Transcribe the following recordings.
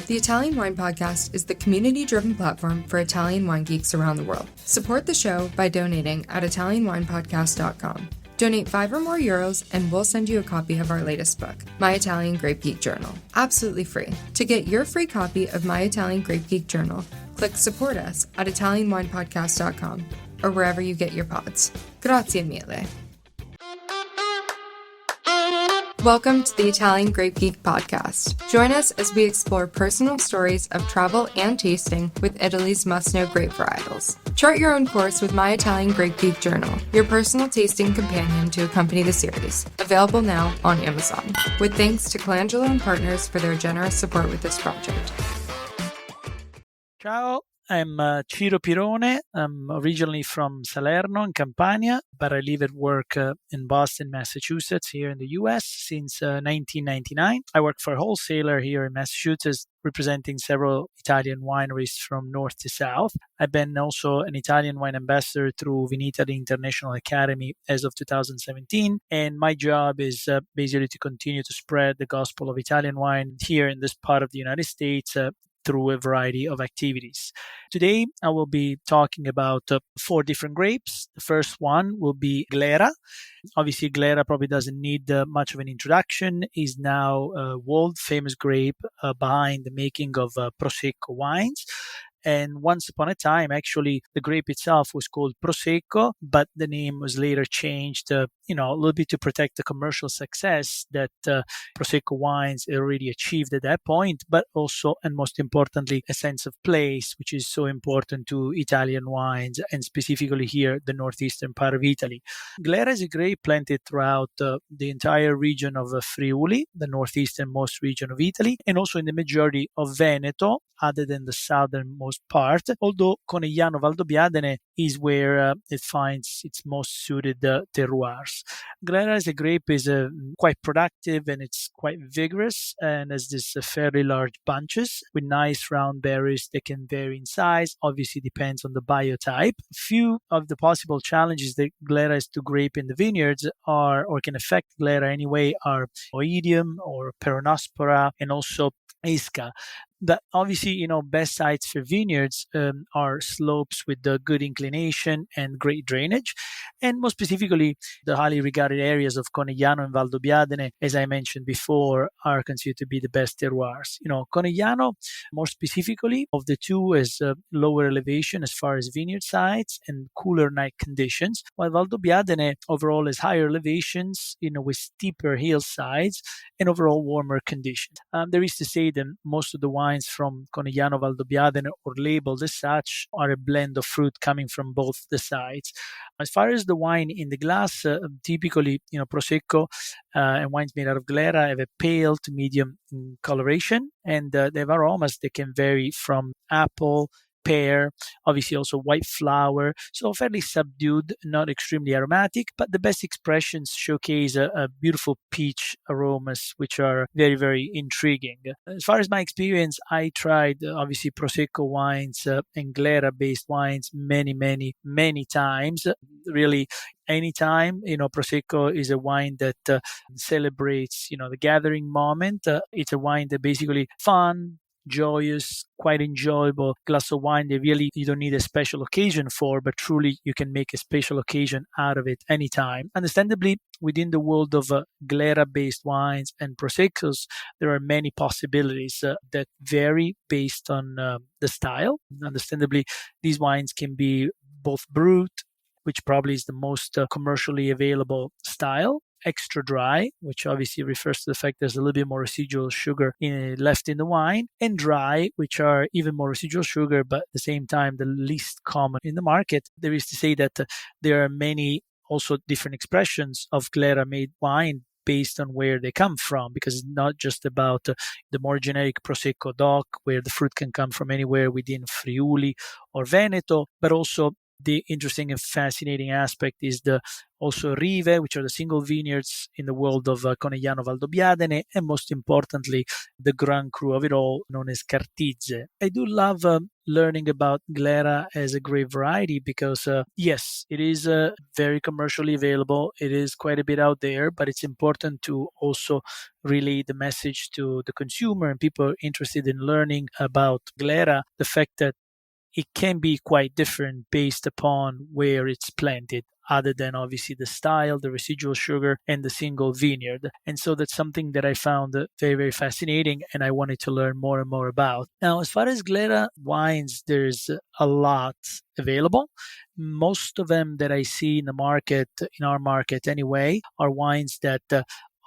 The Italian Wine Podcast is the community-driven platform for Italian wine geeks around the world. Support the show by donating at ItalianWinepodcast.com. Donate €5 or more and we'll send you a copy of our latest book, My Italian Grape Geek Journal, absolutely free. To get your free copy of My Italian Grape Geek Journal, click Support Us at ItalianWinepodcast.com or wherever you get your pods. Grazie mille. Welcome to the Italian Grape Geek podcast. Join us as we explore personal stories of travel and tasting with Italy's must-know grape varietals. Chart your own course with My Italian Grape Geek Journal, your personal tasting companion to accompany the series. Available now on Amazon. With thanks to Colangelo and Partners for their generous support with this project. Ciao, I'm Ciro Pirone. I'm originally from Salerno in Campania, but I live and work in Boston, Massachusetts, here in the US since 1999. I work for a wholesaler here in Massachusetts, representing several Italian wineries from north to south. I've been also an Italian wine ambassador through Vinitaly International Academy as of 2017, and my job is basically to continue to spread the gospel of Italian wine here in this part of the United States through a variety of activities. Today, I will be talking about 4 different grapes. The first one will be Glera. Obviously, Glera probably doesn't need much of an introduction. Is now a world-famous grape behind the making of Prosecco wines. And once upon a time, actually, the grape itself was called Prosecco, but the name was later changed, a little bit to protect the commercial success that Prosecco wines already achieved at that point, but also, and most importantly, a sense of place, which is so important to Italian wines, and specifically here, the northeastern part of Italy. Glera is a grape planted throughout the entire region of Friuli, the northeasternmost region of Italy, and also in the majority of Veneto, other than the southernmost part, although Conegliano Valdobbiadene is where it finds its most suited terroirs. Glera as a grape is quite productive and it's quite vigorous and has this fairly large bunches with nice round berries that can vary in size. Obviously depends on the biotype. Few of the possible challenges that Glera has to grape in the vineyards are, or can affect Glera anyway, are oidium or peronospora and also Isca. But obviously, best sites for vineyards are slopes with the good inclination and great drainage. And more specifically, the highly regarded areas of Conegliano and Valdobbiadene, as I mentioned before, are considered to be the best terroirs. Conegliano, more specifically, of the two is lower elevation as far as vineyard sites and cooler night conditions, while Valdobbiadene overall has higher elevations, with steeper hillsides and overall warmer conditions. There is to say that most of the wines from Conegliano Valdobbiadene, or labeled as such, are a blend of fruit coming from both the sides. As far as the wine in the glass, typically, Prosecco and wines made out of Glera have a pale to medium coloration, and they have aromas that can vary from apple, pear, obviously also white flower, so fairly subdued, not extremely aromatic, but the best expressions showcase a beautiful peach aromas, which are very, very intriguing. As far as my experience, I tried obviously Prosecco wines and Glera-based wines many, many, many times. Really, anytime, Prosecco is a wine that celebrates, the gathering moment. It's a wine that basically fun, joyous, quite enjoyable glass of wine that really you don't need a special occasion for, but truly you can make a special occasion out of it anytime. Understandably, within the world of Glera-based wines and Proseccos, there are many possibilities that vary based on the style. Understandably, these wines can be both brut, which probably is the most commercially available style, extra dry, which obviously refers to the fact there's a little bit more residual sugar left in the wine, and dry, which are even more residual sugar, but at the same time the least common in the market. There is to say that there are many also different expressions of Glera-made wine based on where they come from, because it's not just about the more generic Prosecco DOC, where the fruit can come from anywhere within Friuli or Veneto, but also the interesting and fascinating aspect is the also Rive, which are the single vineyards in the world of Conegliano Valdobbiadene, and most importantly, the Grand Cru of it all, known as Cartizze. I do love learning about Glera as a grape variety because, yes, it is very commercially available. It is quite a bit out there, but it's important to also relay the message to the consumer and people interested in learning about Glera, the fact that it can be quite different based upon where it's planted, other than obviously the style, the residual sugar, and the single vineyard. And so that's something that I found very, very fascinating, and I wanted to learn more and more about. Now, as far as Glera wines, there's a lot available. Most of them that I see in the market, in our market anyway, are wines that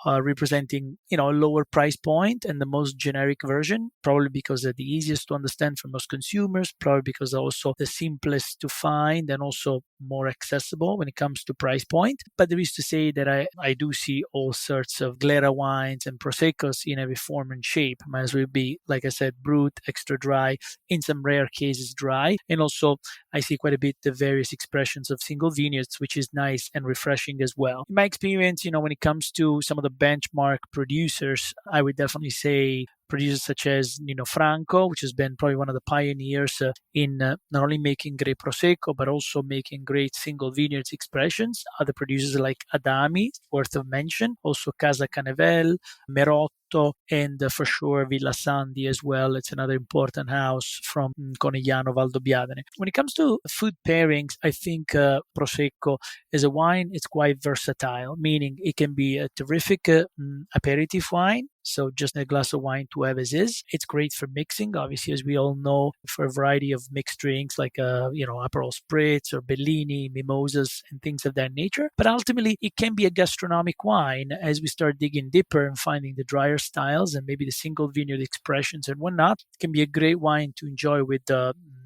representing a lower price point and the most generic version, probably because they're the easiest to understand for most consumers, probably because they're also the simplest to find and also more accessible when it comes to price point. But there is to say that I do see all sorts of Glera wines and Proseccos in every form and shape. Might as well be, like I said, brut, extra dry, in some rare cases dry. And also I see quite a bit the various expressions of single vineyards, which is nice and refreshing as well. In my experience, when it comes to some of the benchmark producers, I would definitely say producers such as Nino Franco, which has been probably one of the pioneers in not only making great Prosecco, but also making great single vineyards expressions. Other producers like Adami, worth of mention, also Casa Canevel, Merotto, and for sure Villa Sandi as well. It's another important house from Conegliano Valdobbiadene. When it comes to food pairings, I think Prosecco as a wine, it's quite versatile, meaning it can be a terrific aperitif wine, so just a glass of wine to have as is. It's great for mixing, obviously, as we all know, for a variety of mixed drinks like Aperol Spritz or Bellini, mimosas, and things of that nature. But ultimately, it can be a gastronomic wine as we start digging deeper and finding the drier styles and maybe the single vineyard expressions and whatnot. It can be a great wine to enjoy with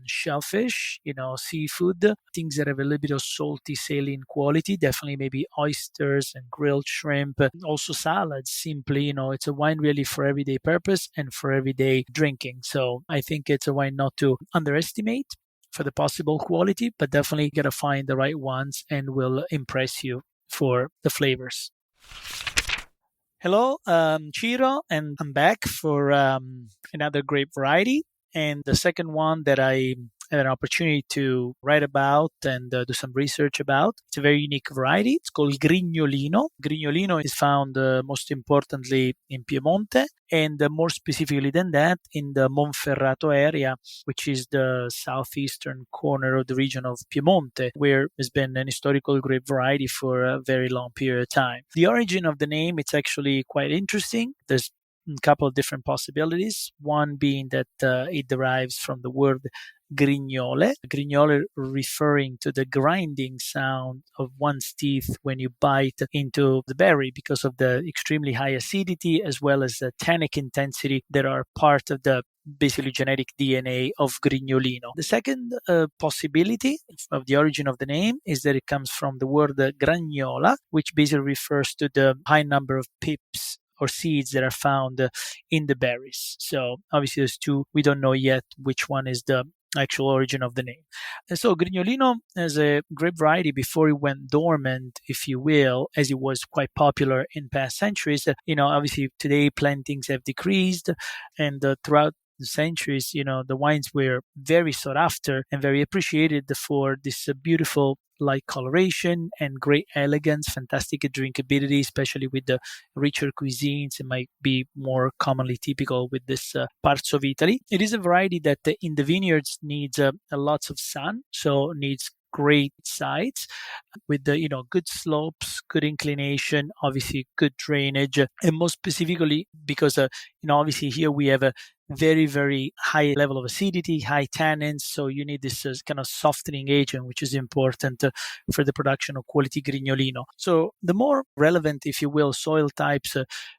shellfish, seafood, things that have a little bit of salty, saline quality, definitely maybe oysters and grilled shrimp, also salads, simply, it's a wine really for everyday purpose and for everyday drinking. So I think it's a wine not to underestimate for the possible quality, but definitely got to find the right ones and will impress you for the flavors. Hello, Ciro, and I'm back for another grape variety. And the second one that I had an opportunity to write about and do some research about. It's a very unique variety. It's called Grignolino. Grignolino is found most importantly in Piemonte, and more specifically than that, in the Monferrato area, which is the southeastern corner of the region of Piemonte, where has been an historical grape variety for a very long period of time. The origin of the name, it's actually quite interesting. There's a couple of different possibilities. One being that it derives from the word grignole referring to the grinding sound of one's teeth when you bite into the berry because of the extremely high acidity as well as the tannic intensity that are part of the basically genetic DNA of Grignolino. The second possibility of the origin of the name is that it comes from the word gragnola, which basically refers to the high number of pips or seeds that are found in the berries. So obviously there's two. We don't know yet which one is the actual origin of the name. And so Grignolino as a grape variety before it went dormant, if you will, as it was quite popular in past centuries, obviously today plantings have decreased and throughout the centuries, the wines were very sought after and very appreciated for this beautiful light coloration and great elegance, fantastic drinkability, especially with the richer cuisines. It might be more commonly typical with this parts of Italy. It is a variety that in the vineyards needs lots of sun, so needs great sites with the good slopes, good inclination, obviously good drainage, and most specifically because obviously here we have a very, very high level of acidity, high tannins. So you need this kind of softening agent, which is important for the production of quality Grignolino. So the more relevant, if you will, soil types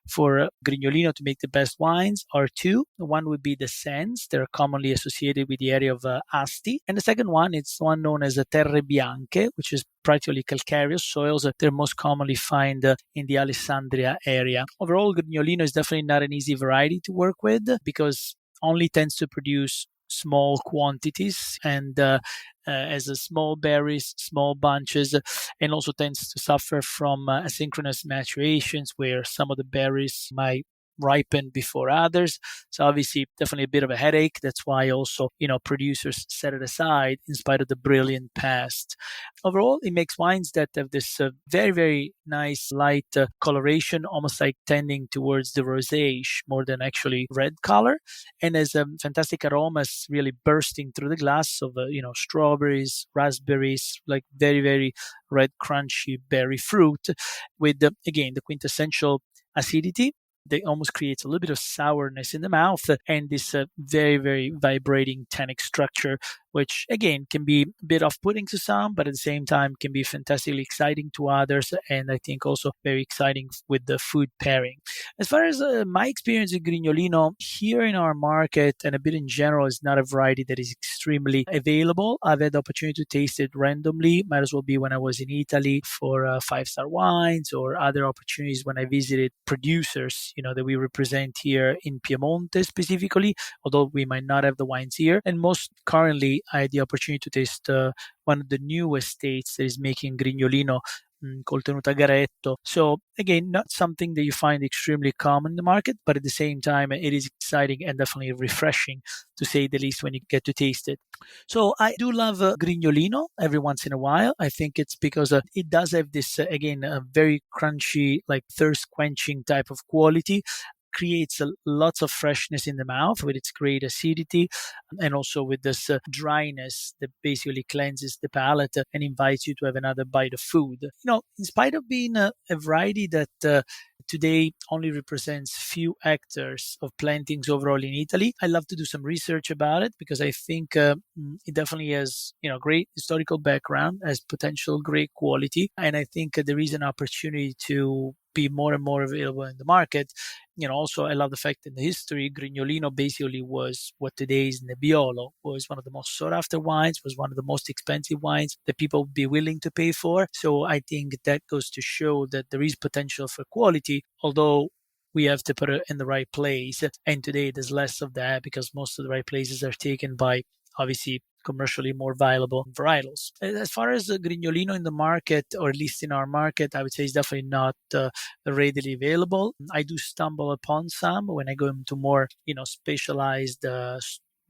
for Grignolino to make the best wines are two. One would be the sands. They're commonly associated with the area of Asti. And the second one, it's one known as the terre bianche, which is practically calcareous soils that they're most commonly find in the Alessandria area. Overall, Grignolino is definitely not an easy variety to work with because only tends to produce small quantities and as a small berries, small bunches, and also tends to suffer from asynchronous maturations where some of the berries might ripen before others. So obviously, definitely a bit of a headache. That's why also, producers set it aside in spite of the brilliant past. Overall, it makes wines that have this very, very nice light coloration, almost like tending towards the rosé more than actually red color, and has fantastic aromas really bursting through the glass of strawberries, raspberries, like very, very red crunchy berry fruit, with again the quintessential acidity that almost creates a little bit of sourness in the mouth, and this very, very vibrating tannic structure, which again can be a bit off-putting to some, but at the same time can be fantastically exciting to others, and I think also very exciting with the food pairing. As far as my experience with Grignolino here in our market, and a bit in general, is not a variety that is extremely available. I've had the opportunity to taste it randomly, might as well be when I was in Italy for 5-star wines, or other opportunities when I visited producers that we represent here in Piemonte specifically, although we might not have the wines here. And most currently, I had the opportunity to taste one of the new estates that is making Grignolino, called Tenuta Garetto. So again, not something that you find extremely common in the market, but at the same time, it is exciting and definitely refreshing, to say the least, when you get to taste it. So I do love Grignolino every once in a while. I think it's because it does have this, again, a very crunchy, like thirst-quenching type of quality. Creates lots of freshness in the mouth with its great acidity, and also with this dryness that basically cleanses the palate and invites you to have another bite of food. In spite of being a variety that today only represents few hectares of plantings overall in Italy, I love to do some research about it, because I think it definitely has great historical background, has potential great quality, and I think there is an opportunity to be more and more available in the market. Also, I love the fact that in the history, Grignolino basically was what today is Nebbiolo, was one of the most sought after wines, was one of the most expensive wines that people would be willing to pay for. So I think that goes to show that there is potential for quality, although we have to put it in the right place. And today there's less of that, because most of the right places are taken by, obviously, commercially more viable varietals. As far as the Grignolino in the market, or at least in our market, I would say it's definitely not readily available. I do stumble upon some when I go into more, specialized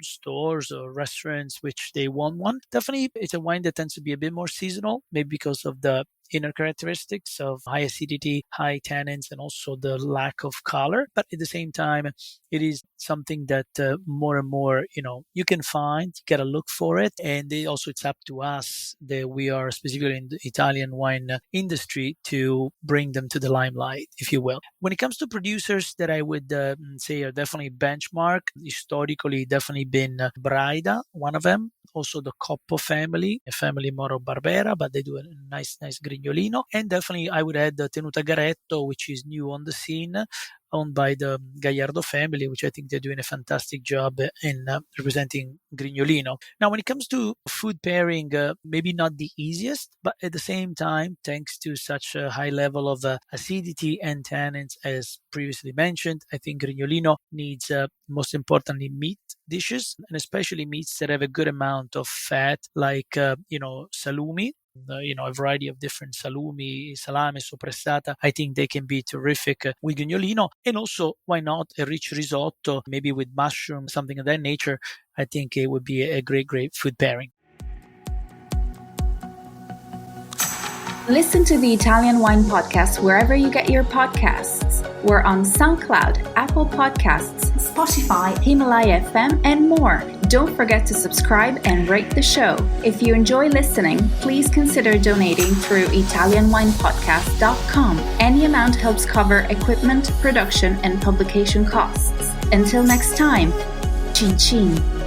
stores or restaurants which they want one. Definitely, it's a wine that tends to be a bit more seasonal, maybe because of the inner characteristics of high acidity, high tannins, and also the lack of color. But at the same time, it is something that more and more, you can find, you gotta look for it. And it's up to us, that we are specifically in the Italian wine industry, to bring them to the limelight, if you will. When it comes to producers that I would say are definitely benchmark, historically definitely been Braida, one of them. Also the Coppo family, a family more of Barbera, but they do a nice Grignolino. And definitely I would add the Tenuta Garetto, which is new on the scene, owned by the Gallardo family, which I think they're doing a fantastic job in representing Grignolino. Now, when it comes to food pairing, maybe not the easiest, but at the same time, thanks to such a high level of acidity and tannins, as previously mentioned, I think Grignolino needs, most importantly, meat dishes, and especially meats that have a good amount of fat, like, salumi. A variety of different salumi, salame, soppressata. I think they can be terrific with Grignolino. And also, why not a rich risotto, maybe with mushroom, something of that nature. I think it would be a great food pairing. Listen to the Italian Wine Podcast wherever you get your podcasts. We're on SoundCloud, Apple Podcasts, Spotify, Himalaya FM, and more. Don't forget to subscribe and rate the show. If you enjoy listening, please consider donating through ItalianWinePodcast.com. Any amount helps cover equipment, production, and publication costs. Until next time, cin cin.